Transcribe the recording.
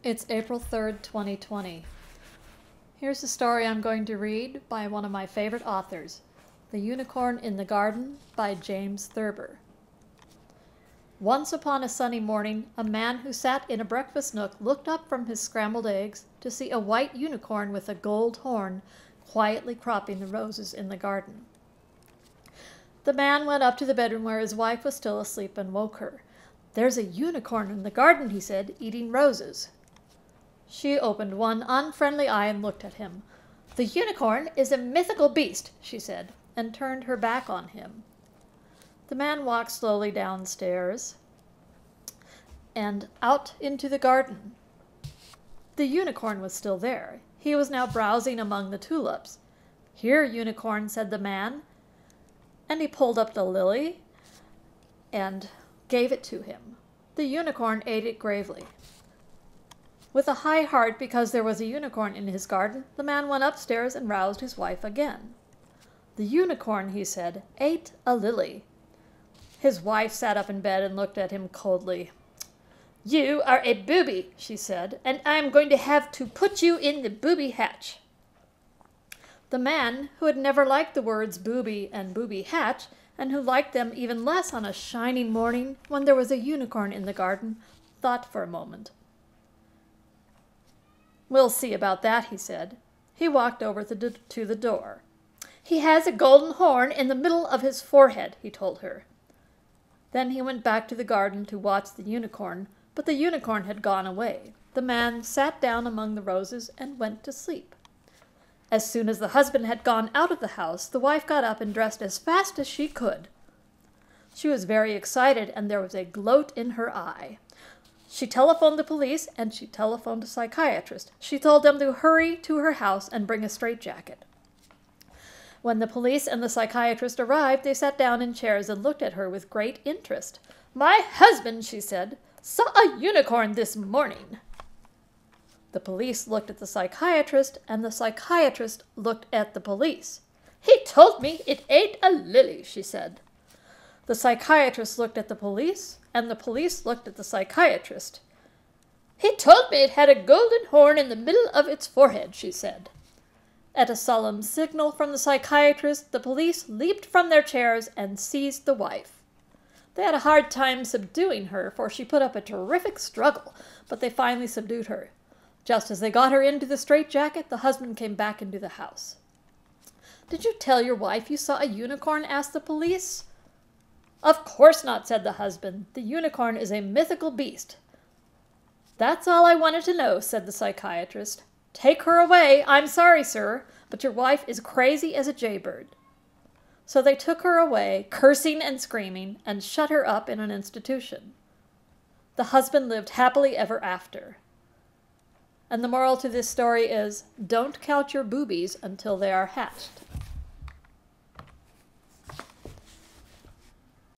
It's April 3rd, 2020. Here's a story I'm going to read by one of my favorite authors, The Unicorn in the Garden by James Thurber. Once upon a sunny morning, a man who sat in a breakfast nook looked up from his scrambled eggs to see a white unicorn with a gold horn quietly cropping the roses in the garden. The man went up to the bedroom where his wife was still asleep and woke her. "There's a unicorn in the garden," he said, "eating roses." She opened one unfriendly eye and looked at him. "The unicorn is a mythical beast," she said, and turned her back on him. The man walked slowly downstairs and out into the garden. The unicorn was still there. He was now browsing among the tulips. "Here, unicorn," said the man, and he pulled up the lily and gave it to him. The unicorn ate it gravely. With a high heart because there was a unicorn in his garden, the man went upstairs and roused his wife again. "The unicorn," he said, "ate a lily." His wife sat up in bed and looked at him coldly. "You are a booby," she said, "and I am going to have to put you in the booby hatch." The man, who had never liked the words booby and booby hatch, and who liked them even less on a shining morning when there was a unicorn in the garden, thought for a moment. "We'll see about that," he said. He walked over to the door. "He has a golden horn in the middle of his forehead," he told her. Then he went back to the garden to watch the unicorn, but the unicorn had gone away. The man sat down among the roses and went to sleep. As soon as the husband had gone out of the house, the wife got up and dressed as fast as she could. She was very excited, and there was a gloat in her eye. She telephoned the police, and she telephoned a psychiatrist. She told them to hurry to her house and bring a straitjacket. When the police and the psychiatrist arrived, they sat down in chairs and looked at her with great interest. "My husband," she said, "saw a unicorn this morning." The police looked at the psychiatrist, and the psychiatrist looked at the police. "He told me it ate a lily," she said. The psychiatrist looked at the police, and the police looked at the psychiatrist. "He told me it had a golden horn in the middle of its forehead," she said. At a solemn signal from the psychiatrist, the police leaped from their chairs and seized the wife. They had a hard time subduing her, for she put up a terrific struggle, but they finally subdued her. Just as they got her into the straitjacket, the husband came back into the house. "Did you tell your wife you saw a unicorn?" asked the police. "Of course not," said the husband. "The unicorn is a mythical beast." "That's all I wanted to know," said the psychiatrist. "Take her away. I'm sorry, sir, but your wife is crazy as a jaybird." So they took her away, cursing and screaming, and shut her up in an institution. The husband lived happily ever after. And the moral to this story is, don't count your boobies until they are hatched.